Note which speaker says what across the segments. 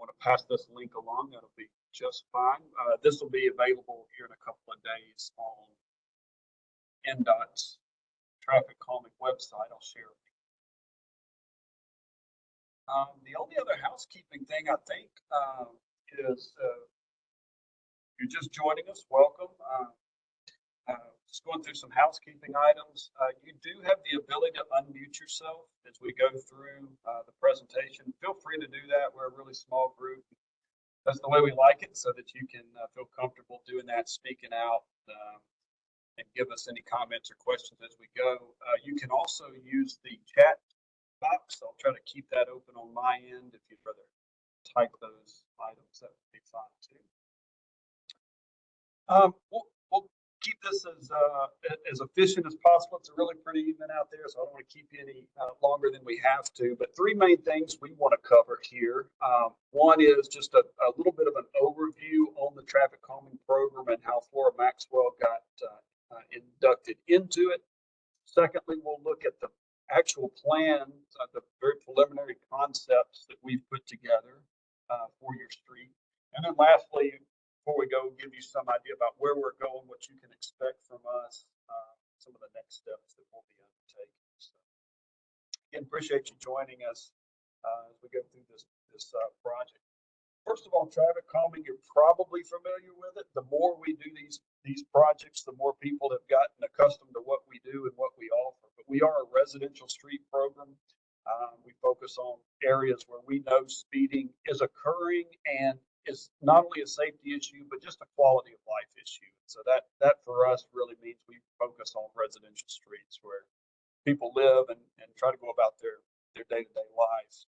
Speaker 1: want to pass this link along, that'll be just fine. This will be available here in a couple of days on NDOT's traffic calming website. I'll share it. The only other housekeeping thing I think is if you're just joining us, welcome. Just going through some housekeeping items. You do have the ability to unmute yourself as we go through the presentation. Feel free to do that. We're a really small group. That's the way we like it, so that you can feel comfortable doing that, speaking out, and give us any comments or questions as we go. You can also use the chat box. I'll try to keep that open on my end. If you'd rather type those items, that would be fine too. We'll keep this as efficient as possible. It's a really pretty evening out there, so I don't want to keep you any longer than we have to. But three main things we want to cover here. One is just a little bit of an overview on the traffic calming program and how Flora Maxwell got inducted into it. Secondly, we'll look at the actual plan, the very preliminary concepts that we've put together for your street. And then lastly, before we go, give you some idea about where we're going, what you can expect from us, some of the next steps that we'll be undertaking. So, again, appreciate you joining us as we go through this project. First of all, traffic calming, you're probably familiar with it. The more we do these projects, the more people have gotten accustomed to what we do and what we offer. But we are a residential street program. We focus on areas where we know speeding is occurring and is not only a safety issue, but just a quality of life issue. So that for us really means we focus on residential streets where people live and try to go about their day-to-day lives.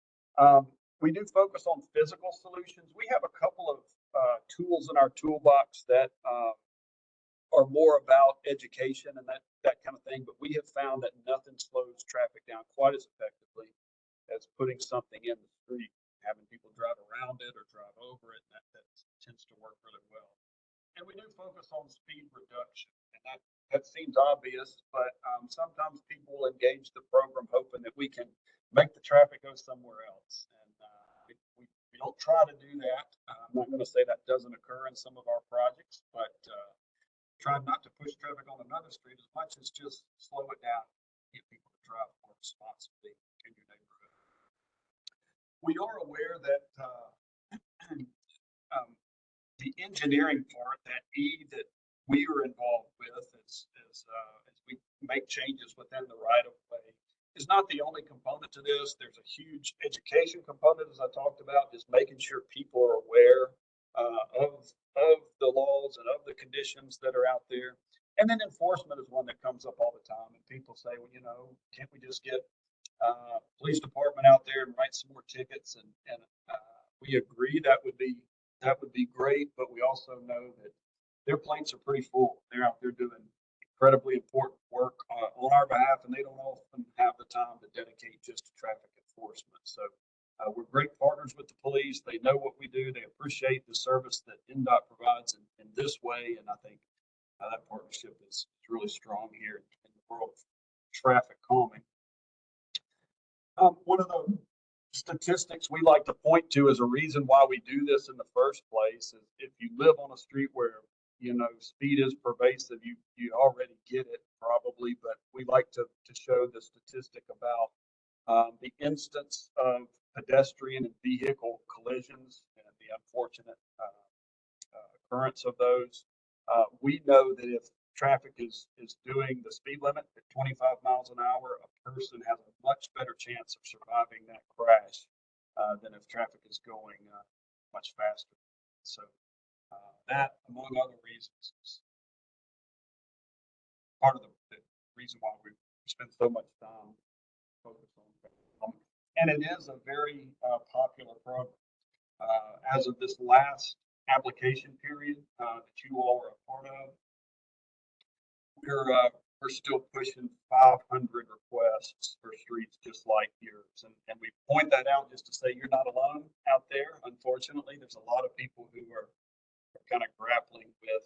Speaker 1: We do focus on physical solutions. We have a couple of tools in our toolbox that are more about education and that kind of thing, but we have found that nothing slows traffic down quite as effectively as putting something in the street, having people drive around it or drive over it. And that tends to work really well. And we do focus on speed reduction, and that seems obvious, but sometimes people will engage the program hoping that we can make the traffic go somewhere else. And we don't try to do that. I'm not going to say that doesn't occur in some of our projects, but try not to push traffic on another street as much as just slow it down, get people to drive more responsibly in your neighborhood. We are aware that the engineering part, that E that we are involved with as we make changes within the right of way, is not the only component to this. There's a huge education component, as I talked about, just making sure people are aware of the laws and of the conditions that are out there. And then enforcement is one that comes up all the time, and people say, well, can't we just get police department out there and write some more tickets? And we agree that would be great, but we also know that their plates are pretty full. They're out there doing incredibly important work on our behalf, and they don't often have the time to dedicate just to traffic enforcement. So we're great partners with the police. They know what we do. They appreciate the service that NDOT provides in this way, and I think that partnership is really strong here in the world of traffic calming. One of the statistics we like to point to as a reason why we do this in the first place is if you live on a street where speed is pervasive, you already get it probably, but we like to show the statistic about the instance of pedestrian and vehicle collisions and the unfortunate occurrence of those. We know that if traffic is doing the speed limit at 25 miles an hour, a person has a much better chance of surviving that crash than if traffic is going much faster. So that, among other reasons, is part of the reason why we spend so much time focused on. And it is a very popular program. As of this last application period that you all are a part of, we're still pushing 500 requests for streets just like yours. And we point that out just to say you're not alone out there. Unfortunately, there's a lot of people who are kind of grappling with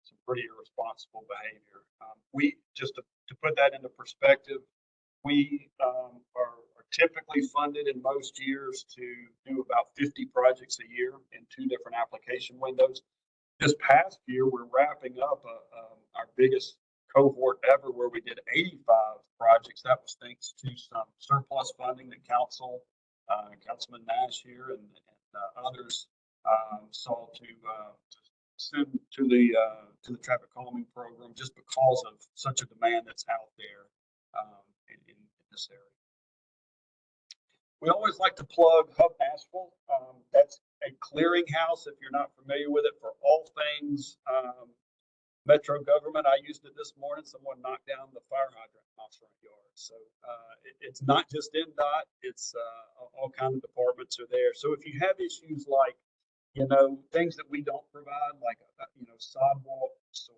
Speaker 1: some pretty irresponsible behavior. We just to put that into perspective, we are typically funded in most years to do about 50 projects a year in 2 different application windows. This past year, we're wrapping up our biggest cohort ever, where we did 85 projects. That was thanks to some surplus funding that Councilman Nash here and others saw to send to the traffic calming program, just because of such a demand that's out there in this area. We always like to plug Hub Nashville. That's a clearinghouse, if you're not familiar with it, for all things metro government. I used it this morning. Someone knocked down the fire hydrant in my front yard. So it's not just NDOT, it's all kinds of departments are there. So if you have issues like, things that we don't provide, like, sidewalks, or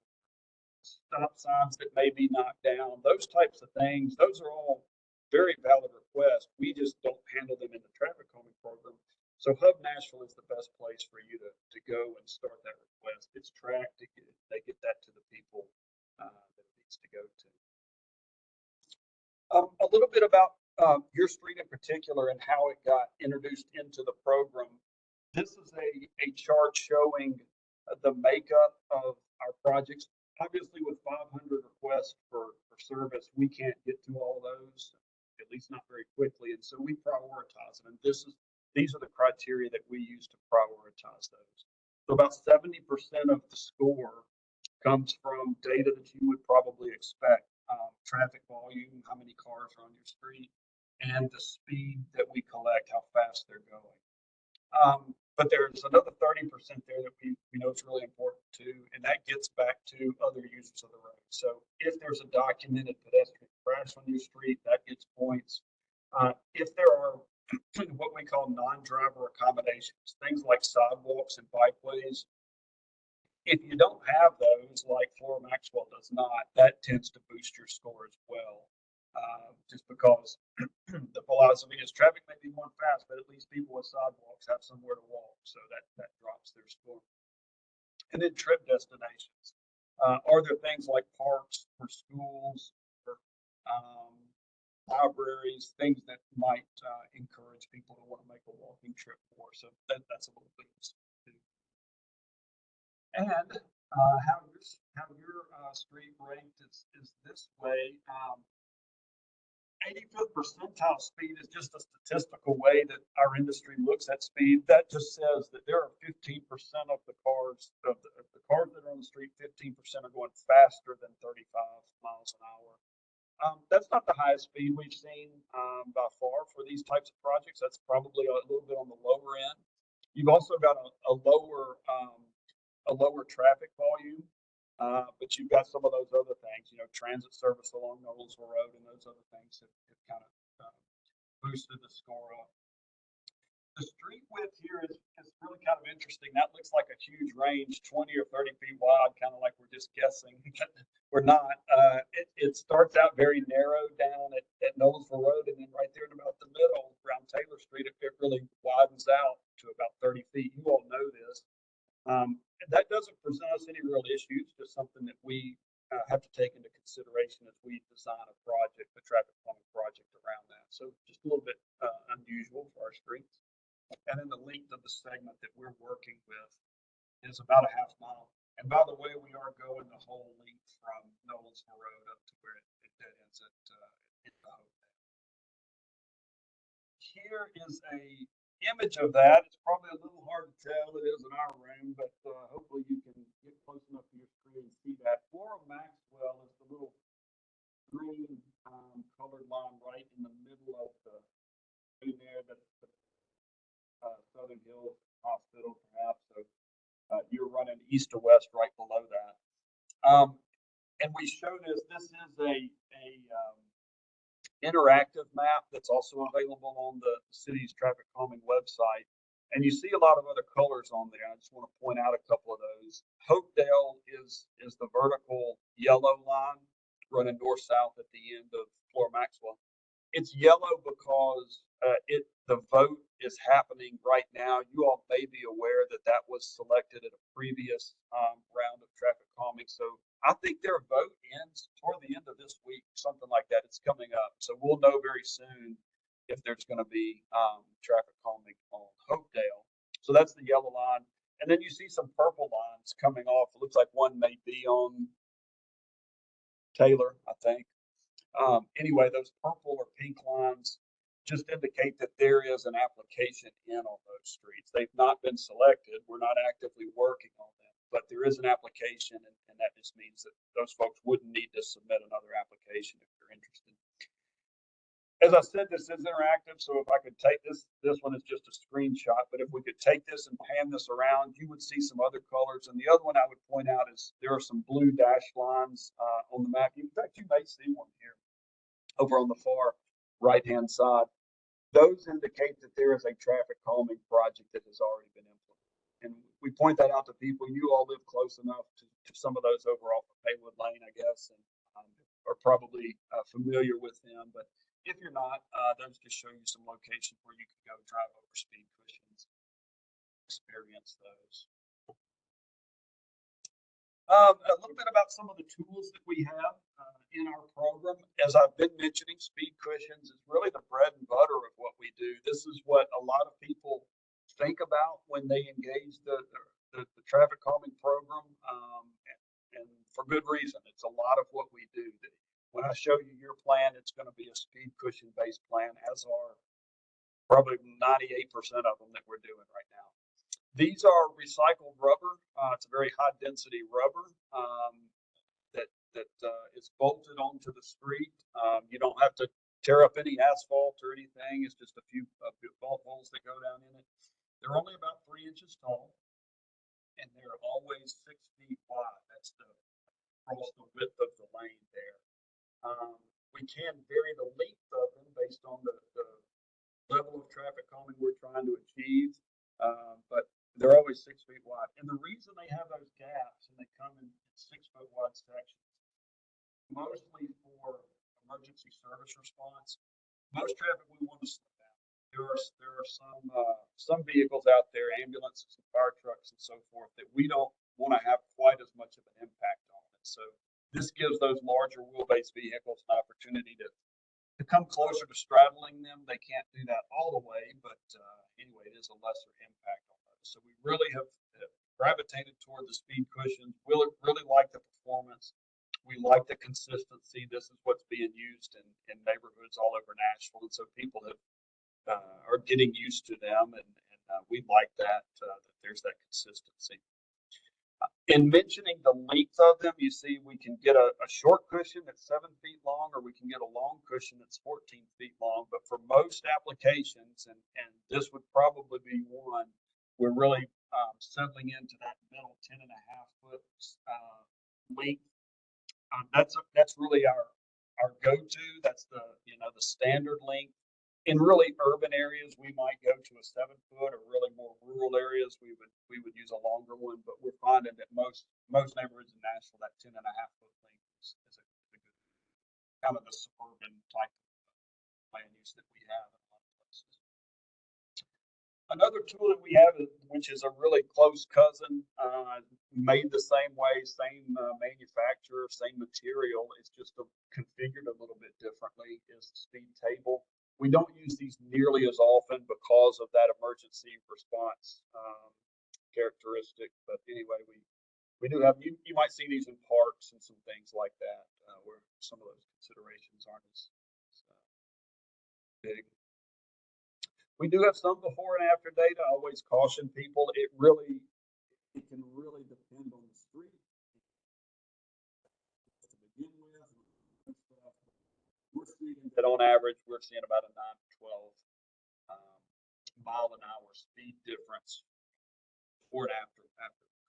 Speaker 1: stop signs that may be knocked down, those types of things, those are all very valid requests. We just don't handle them in the traffic calming program. So Hub Nashville is the best place for you to go and start that request. It's tracked. They get that to the people that it needs to go to. A little bit about your street in particular and how it got introduced into the program. This is a chart showing the makeup of our projects. Obviously, with 500 requests for service, we can't get to all of those, at least not very quickly. And so we prioritize them. And these are the criteria that we use to prioritize those. So about 70% of the score comes from data that you would probably expect. Traffic volume, how many cars are on your street, and the speed that we collect, how fast they're going. But there's another 30% there that we know is really important too, and that gets back to other users of the road. So if there's a documented pedestrian crash on your street, that gets points. If there are what we call non-driver accommodations, things like sidewalks and bikeways, if you don't have those, like Flora Maxwell does not, that tends to boost your score as well. Just because the philosophy is traffic may be going fast, but at least people with sidewalks have somewhere to walk, so that drops their score. And then trip destinations. Are there things like parks or schools or libraries, things that might encourage people to want to make a walking trip for? So that's a little bit of too. And how your street ranked is this way. 85th percentile speed is just a statistical way that our industry looks at speed. That just says that there are 15% of the cars that are on the street, 15% are going faster than 35 miles an hour. That's not the highest speed we've seen by far for these types of projects. That's probably a little bit on the lower end. You've also got a lower traffic volume. But you've got some of those other things, transit service along Noblesville Road and those other things have kind of boosted the score up. The street width here is really kind of interesting. That looks like a huge range, 20 or 30 feet wide, kind of like we're just guessing. We're not. It starts out very narrow down at Noblesville Road, and then right there in about the middle, around Taylor Street, it really widens out to about 30 feet. You all know this. That doesn't present us any real issues, just something that we have to take into consideration as we design a project, the traffic calming project around that. So just a little bit unusual for our streets. And then the length of the segment that we're working with is about a half mile. And by the way, we are going the whole length from Noblesville Road up to where it dead ends at the hotel. Here is a image of that. It's probably a little hard to tell. It is in our room, but hopefully you can get close enough to your screen and see that. Flora Maxwell is the little green colored line right in the middle of the screen there. That's the Southern Hills Hospital, perhaps. So you're running east to west right below that. And we show this. This is a interactive map that's also available on the city's traffic calming website. And you see a lot of other colors on there. I just want to point out a couple of those. Hopedale is the vertical yellow line running north-south at the end of Flora Maxwell. It's yellow because the vote is happening right now. You all may be aware that was selected at a previous round of traffic calming. So I think their vote ends toward the end of this week, something like that. It's coming up. So we'll know very soon if there's going to be traffic calming on Hopedale. So that's the yellow line. And then you see some purple lines coming off. It looks like one may be on Taylor, I think. Anyway, those purple or pink lines just indicate that there is an application in on those streets. They've not been selected. We're not actively working on them, but there is an application, and that just means that those folks wouldn't need to submit another application if they're interested. As I said, this is interactive, so if I could take this one is just a screenshot, but if we could take this and pan this around, you would see some other colors. And the other one I would point out is there are some blue dashed lines on the map. In fact, you may see one here over on the far right-hand side. Those indicate that there is a traffic calming project that has already been implemented. And we point that out to people. You all live close enough to some of those over off of Haywood Lane, I guess, and are probably familiar with them. But if you're not, those just show you some locations where you can go drive over speed cushions, experience those. A little bit about some of the tools that we have in our program. As I've been mentioning, speed cushions is really the bread and butter of what we do. This is what a lot of people think about when they engage the traffic calming program, and for good reason. It's a lot of what we do. When I show you your plan, it's going to be a speed cushion based plan, as are probably 98% of them that we're doing right now. These are recycled rubber. It's a very high density rubber that is bolted onto the street. You don't have to tear up any asphalt or anything. It's just a few bolt holes that go down in it. They're only about 3 inches tall, and they're always 6 feet wide. That's across the width of the lane there. We can vary the length of them based on the level of traffic calming we're trying to achieve, but they're always 6 feet wide. And the reason they have those gaps and they come in 6 foot wide sections, mostly for emergency service response. Most traffic we want to slow down. There are some vehicles out there, ambulances and fire trucks and so forth, that we don't want to have quite as much of an impact on it. So this gives those larger wheelbase vehicles an opportunity to come closer to straddling them. They can't do that all the way, but anyway, it is a lesser impact on those. So we really have gravitated toward the speed cushions. We really like the performance. We like the consistency. This is what's being used in neighborhoods all over Nashville, and so people are getting used to them, and we like that there's that consistency. In mentioning the length of them, you see we can get a short cushion that's 7 feet long, or we can get a long cushion that's 14 feet long. But for most applications, and this would probably be one, we're really settling into that middle 10.5 foot length. That's really our go-to. That's the standard length. In really urban areas, we might go to a 7 foot, or really more rural areas, we would use a longer one. But we're finding that most neighborhoods in Nashville, that 10.5 foot length is a good, kind of the suburban type of land use that we have in a lot of places. Another tool that we have, which is a really close cousin, made the same way, same manufacturer, same material, it's just configured a little bit differently, is the speed table. We don't use these nearly as often because of that emergency response characteristic. But anyway, we do have, you might see these in parks and some things like that, where some of those considerations aren't as big. We do have some before and after data. I always caution people, it can really depend on the street to begin with. We're seeing that on average, we're seeing about a 9 to 12 mile an hour speed difference before and after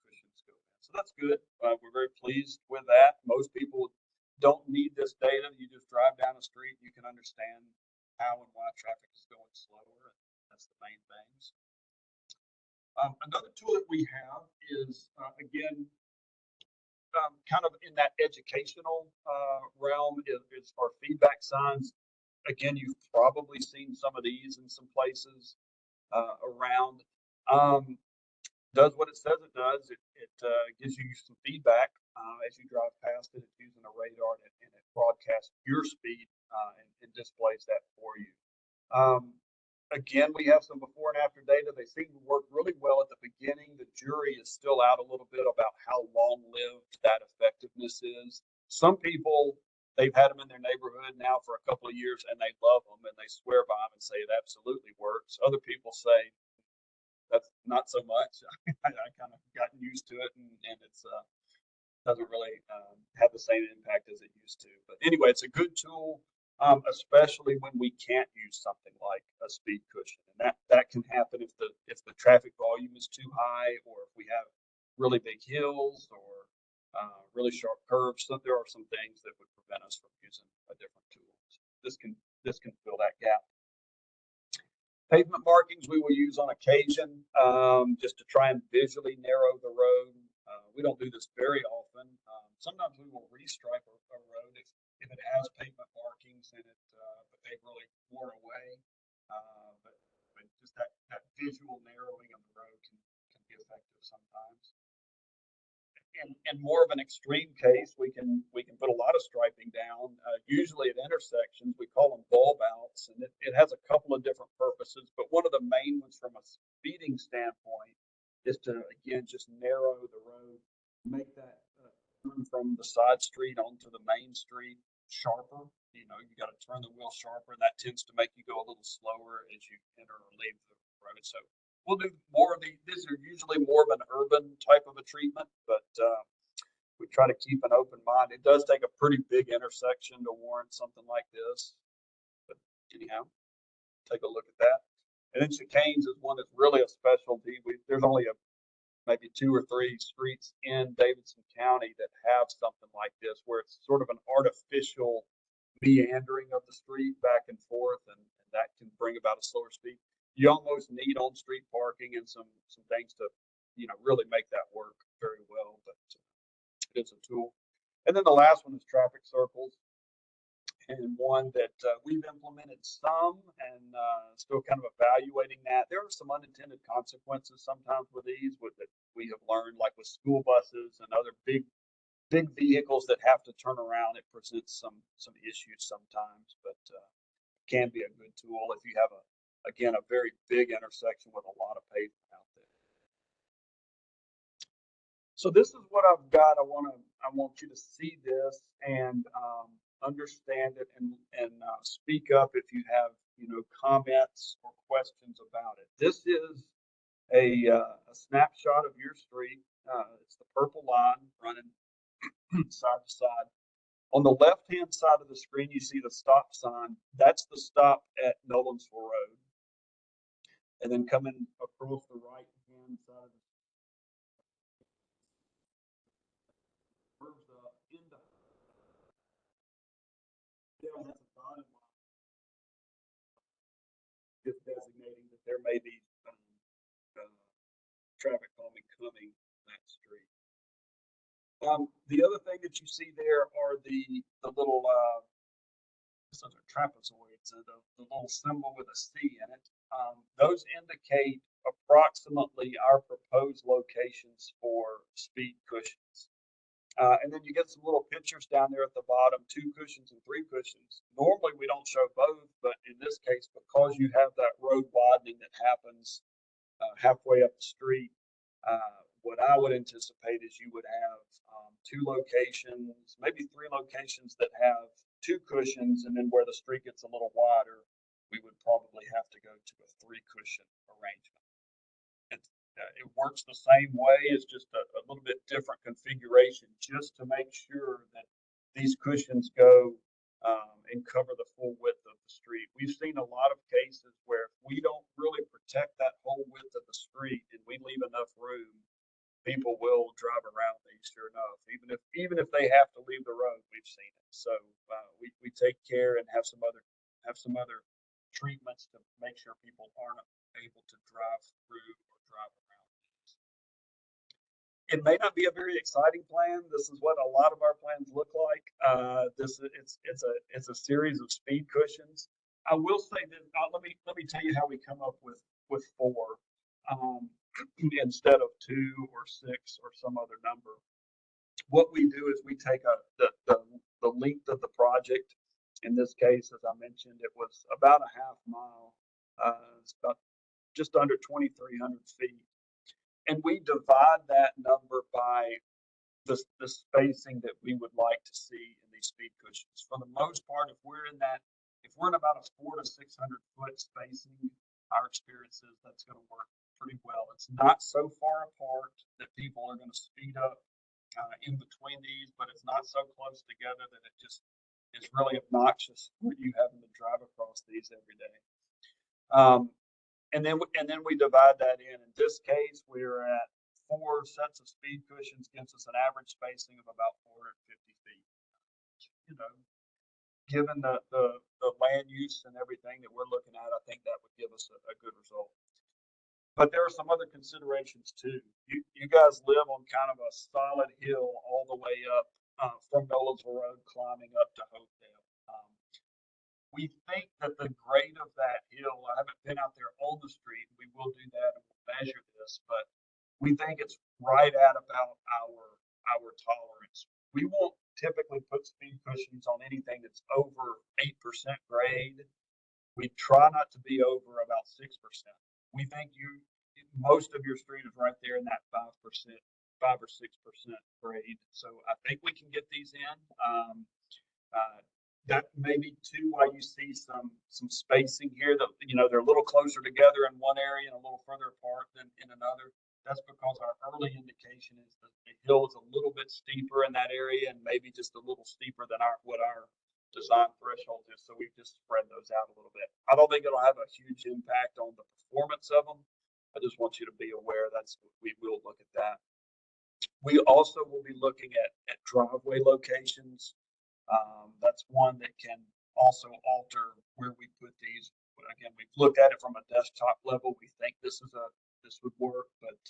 Speaker 1: cushions go in. So that's good. We're very pleased with that. Most people don't need this data. You just drive down the street, you can understand how and why traffic is going slower. And that's the main things. Another tool that we have is, again, kind of in that educational realm, is our feedback signs. Again, you've probably seen some of these in some places around. Does what it says it does. It gives you some feedback as you drive past it. It's using a radar, and it broadcasts your speed and displays that for you. Again, we have some before and after data. They seem to work really well at the beginning. The jury is still out a little bit about how long-lived that effectiveness is. Some people, they've had them in their neighborhood now for a couple of years and they love them and they swear by them and say it absolutely works. Other people say that's not so much. I kind of gotten used to it and it's doesn't really have the same impact as it used to. But anyway, it's a good tool, especially when we can't use something like a speed cushion, and that can happen if the traffic volume is too high, or if we have really big hills or really sharp curves. So there are some things that would prevent us from using a different tool. So this can fill that gap. Pavement markings we will use on occasion, just to try and visually narrow the road. We don't do this very often. Sometimes we will restripe a road if it has pavement markings in it, but they've really worn away. But just that visual narrowing of the road can be effective sometimes. In more of an extreme case, we can put a lot of striping down. Usually at intersections, we call them bulb outs, and it has a couple of different purposes. But one of the main ones from a speeding standpoint is to again just narrow the road, make that turn from the side street onto the main street sharper. You know, you got to turn the wheel sharper, and that tends to make you go a little slower as you enter or leave the road. So we'll do more of these. These are usually more of an urban type of a treatment, but we try to keep an open mind. It does take a pretty big intersection to warrant something like this. But anyhow, take a look at that. And then chicanes is one that's really a specialty. There's only maybe 2 or 3 streets in Davidson County that have something like this, where it's sort of an artificial meandering of the street back and forth, and that can bring about a slower speed. You almost need on-street parking and some things to, really make that work very well, but it's a tool. And then the last one is traffic circles, and one that we've implemented some and still kind of evaluating that. There are some unintended consequences sometimes with these that we have learned, like with school buses and other big vehicles that have to turn around. It presents some issues sometimes, but can be a good tool if you have a very big intersection with a lot of pavement out there. So this is what I've got. I want you to see this and understand it and speak up if you have comments or questions about it. This is a snapshot of your street. It's the purple line running side to side. On the left-hand side of the screen, you see the stop sign. That's the stop at Nolensville Road. And then coming across the right-hand side of the curves up into that's a dotted line, just designating that there may be traffic calming coming that street. The other thing that you see there are the little those are trapezoids, the little symbol with a C in it. Those indicate approximately our proposed locations for speed cushions. And then you get some little pictures down there at the bottom, 2 cushions and 3 cushions. Normally we don't show both, but in this case, because you have that road widening that happens halfway up the street, what I would anticipate is you would have 2 locations, maybe 3 locations that have 2 cushions, and then where the street gets a little wider, we would probably have to go to a 3 cushion arrangement. It works the same way. It's just a little bit different configuration, just to make sure that these cushions go and cover the full width of the street. We've seen a lot of cases where if we don't really protect that whole width of the street and we leave enough room, people will drive around these, sure enough, even if they have to leave the road. We've seen it. So we take care and have some other treatments to make sure people aren't able to drive through or drive around. It may not be a very exciting plan. This is what a lot of our plans look like. It's a series of speed cushions. I will say that let me tell you how we come up with 4 instead of 2 or 6 or some other number. What we do is we take the length of the project In this case, as I mentioned, it was about a half mile. It's about just under 2,300 feet. And we divide that number by the spacing that we would like to see in these speed cushions. For the most part, if we're in about a 400 to 600 foot spacing, our experience is that's going to work pretty well. It's not so far apart that people are going to speed up in between these, but it's not so close together that it just is really obnoxious when you having to drive across these every day. And then we divide that in. In this case, we're at 4 sets of speed cushions, gives us an average spacing of about 450 feet. You know, given the land use and everything that we're looking at, I think that would give us a good result. But there are some other considerations too. You guys live on kind of a solid hill all the way up from Nolensville Road, climbing up to Hopedale. We think that the grade of that hill, I haven't been out there on the street, we will do that and we'll measure this, but we think it's right at about our tolerance. We won't typically put speed cushions on anything that's over 8% grade. We try not to be over about 6%. We think most of your street is right there in that 5% or 6% grade. So I think we can get these in. That may be too why you see some spacing here that, you know, they're a little closer together in one area and a little further apart than in another. That's because our early indication is that the hill is a little bit steeper in that area and maybe just a little steeper than what our design threshold is. So we've just spread those out a little bit. I don't think it'll have a huge impact on the performance of them. I just want you to be aware we will look at that. We also will be looking at driveway locations. That's one that can also alter where we put these. But again, we've looked at it from a desktop level. We think this would work, but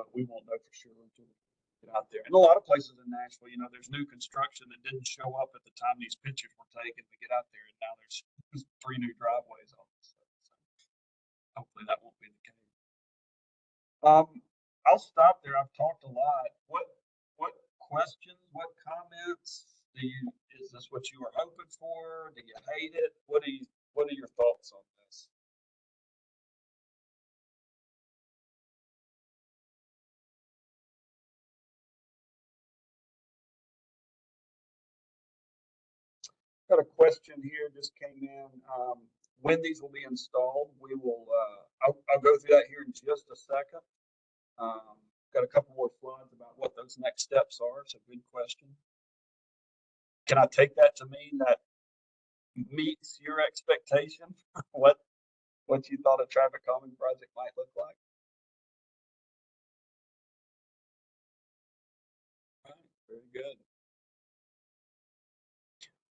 Speaker 1: we won't know for sure until we get out there. And a lot of places in Nashville, you know, there's new construction that didn't show up at the time these pictures were taken. We get out there and now there's 3 new driveways on this. So hopefully that won't be the case. I'll stop there. I've talked a lot. What questions? What comments? Is this what you were hoping for? Do you hate it? What are your thoughts on this? Got a question here just came in. When these will be installed? We will. I'll go through that here in just a second. Got a couple more slides about what those next steps are. It's a good question. Can I take that to mean that meets your expectation? what you thought a traffic calming project might look like? All right, very good.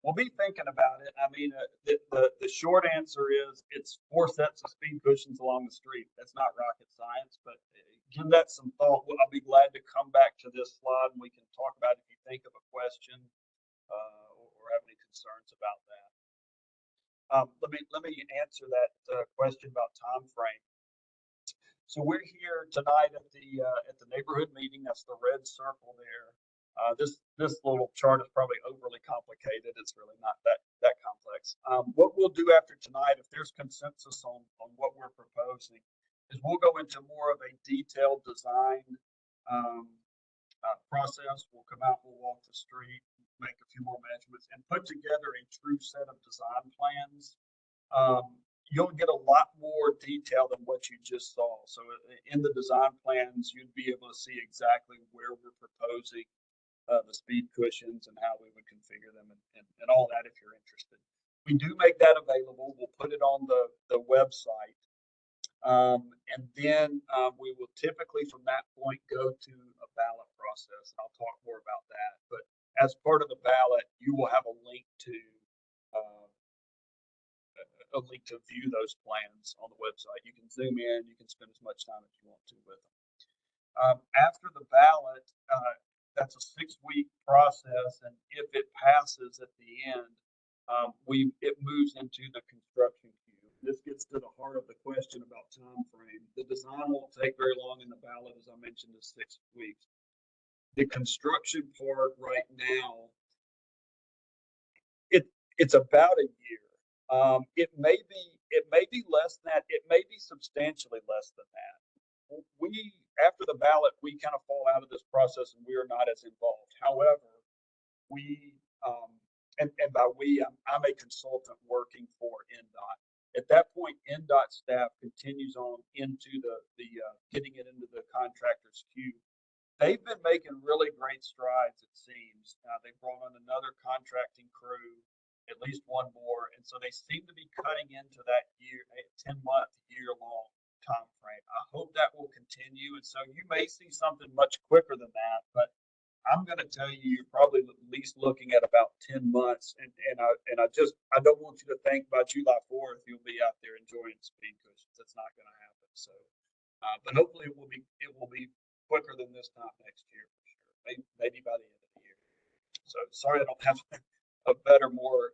Speaker 1: We'll be thinking about it. I mean, the short answer is it's 4 sets of speed cushions along the street. That's not rocket science, but give that some thought. I'll be glad to come back to this slide and we can talk about it if you think of a question or have any concerns about that. Let me answer that question about time frame. So we're here tonight at the neighborhood meeting. That's the red circle there. This little chart is probably overly complicated. It's really not that complex. What we'll do after tonight, if there's consensus on what we're proposing, is we'll go into more of a detailed design process. We'll come out, we'll walk the street, make a few more measurements, and put together a true set of design plans. You'll get a lot more detail than what you just saw. So in the design plans, you'd be able to see exactly where we're proposing the speed cushions and how we would configure them and all that if you're interested. We do make that available. We'll put it on the website. And then we will typically from that point go to a ballot process. I'll talk more about that. But as part of the ballot, you will have a link to view those plans on the website. You can zoom in. You can spend as much time as you want to with them. After the ballot, that's a 6-week process, and if it passes at the end, it moves into the construction queue. This gets to the heart of the question about time frame. The design won't take very long, and the ballot, as I mentioned, is 6 weeks. The construction part right now, It's about a year. It may be less than that. It may be substantially less than that. We, after the ballot, we kind of fall out of this process and we are not as involved. However, we, and by we, I'm a consultant working for NDOT. At that point, NDOT staff continues on into the getting it into the contractor's queue. They've been making really great strides, it seems. They brought on another contracting crew, at least one more, and so they seem to be cutting into that 10-month, year-long time frame. I hope that will continue, and so you may see something much quicker than that, but I'm going to tell you, you're probably at least looking at about 10 months. And I don't want you to think by July 4th, you'll be out there enjoying speed cushions. That's not going to happen. So, but hopefully it will be quicker than this time next year for sure. Maybe by the end of the year. So sorry, I don't have a better, more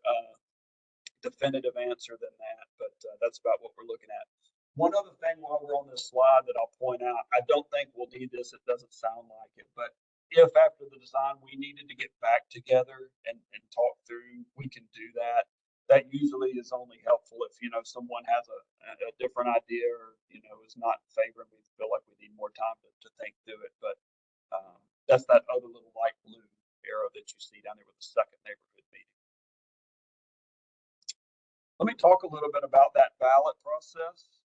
Speaker 1: definitive answer than that, but that's about what we're looking at. One other thing while we're on this slide that I'll point out, I don't think we'll need this. It doesn't sound like it, but if after the design we needed to get back together and talk through, we can do that. That usually is only helpful if, someone has a different idea or, is not in favor and we feel like we need more time to think through it. But that's that other little light blue arrow that you see down there with the second neighborhood meeting. Let me talk a little bit about that ballot process.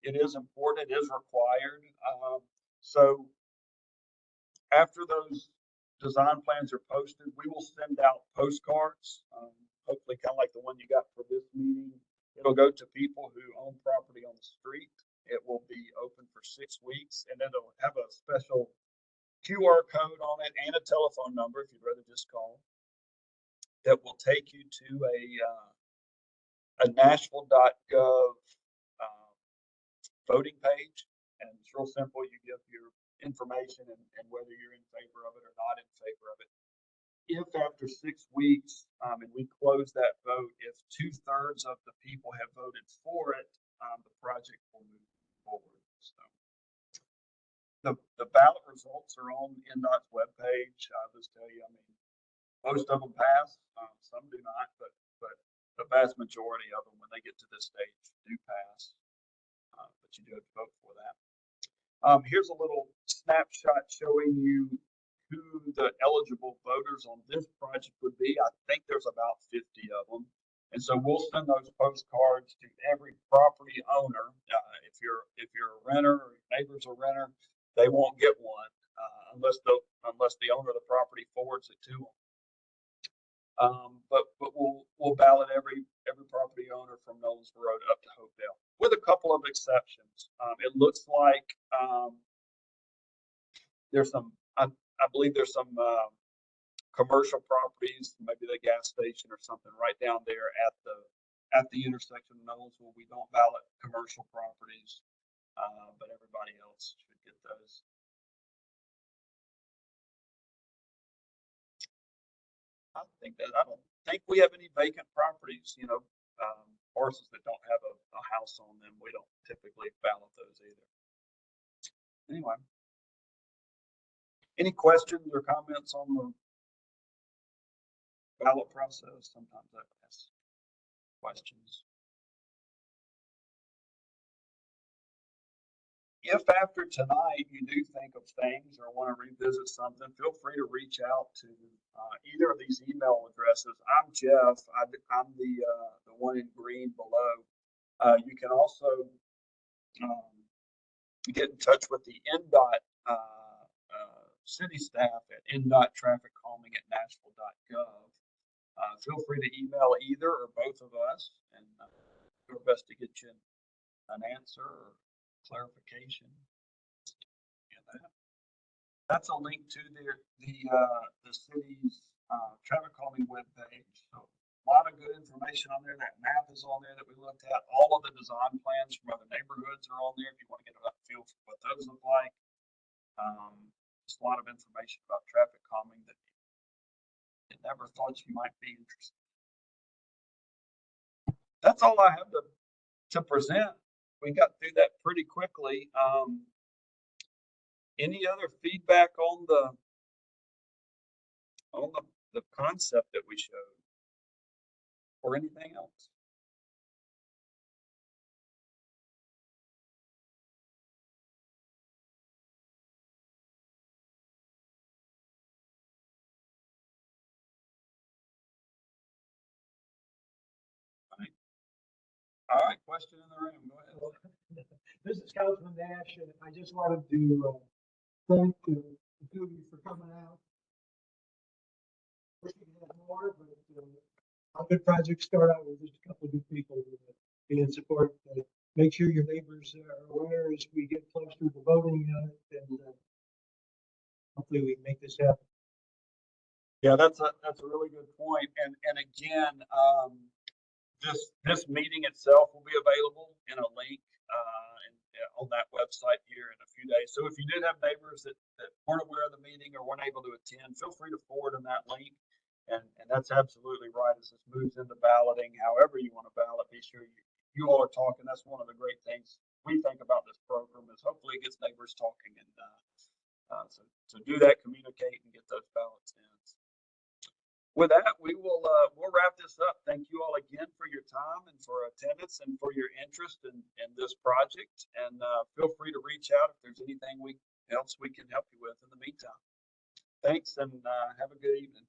Speaker 1: It is important, it is required. So after those design plans are posted, we will send out postcards, hopefully kind of like the one you got for this meeting. It'll go to people who own property on the street. It will be open for 6 weeks, and it'll have a special QR code on it and a telephone number if you'd rather just call, that will take you to a Nashville.gov voting page. And it's real simple. You give your information and whether you're in favor of it or not in favor of it. If after 6 weeks, and we close that vote, if 2/3 of the people have voted for it, the project will move forward. So the ballot results are on NDOT's webpage. I'll just tell you, most of them pass, some do not, but the vast majority of them, when they get to this stage, do pass. But you do have to vote for that. Here's a little snapshot showing you who the eligible voters on this project would be. I think there's about 50 of them. And so we'll send those postcards to every property owner. If you're a renter or your neighbor's a renter, they won't get one unless the owner of the property forwards it to them. But we'll ballot every property owner from Nolensville Road up to Hopedale, with a couple of exceptions. It looks like there's some, I believe there's some commercial properties, maybe the gas station or something right down there at the intersection of Nolensville. We don't ballot commercial properties, but everybody else should get those. I don't think we have any vacant properties, parcels that don't have a house on them. We don't typically ballot those either. Anyway, any questions or comments on the ballot process? Sometimes I ask questions. If after tonight you do think of things or want to revisit something, feel free to reach out to either of these email addresses. I'm Jeff. I'm the one in green below. You can also get in touch with the NDOT city staff at NDOT TrafficCalming.Nashville.gov. Feel free to email either or both of us, and do our best to get you an answer or clarification. And that's a link to the city's traffic calming webpage. So a lot of good information on there. That map is on there that we looked at. All of the design plans from other neighborhoods are on there if you want to get a feel for what those look like. Just a lot of information about traffic calming that you never thought you might be interested in. That's all I have to present. We got through that pretty quickly. Any other feedback on the concept that we showed? or anything else? All right, question in the room. Go ahead.
Speaker 2: This is Councilman Nash, and I just wanted to thank the two of you for coming out. Wish we could have more, but how good projects start out with just a couple of good people being in support. Make sure your neighbors are aware as we get close to the voting on it, and hopefully we can make this happen.
Speaker 1: Yeah, that's a really good point. And again, this meeting itself will be available in a link on that website here in a few days. So if you did have neighbors that weren't aware of the meeting or weren't able to attend, feel free to forward them that link. And that's absolutely right. As this moves into balloting, however you want to ballot, be sure you all are talking. That's one of the great things we think about this program is hopefully it gets neighbors talking. And so do that, communicate, and get those ballots in. With that, we'll wrap this up. Thank you all again for your time and for attendance and for your interest in this project. And feel free to reach out if there's anything else we can help you with in the meantime. Thanks, and have a good evening.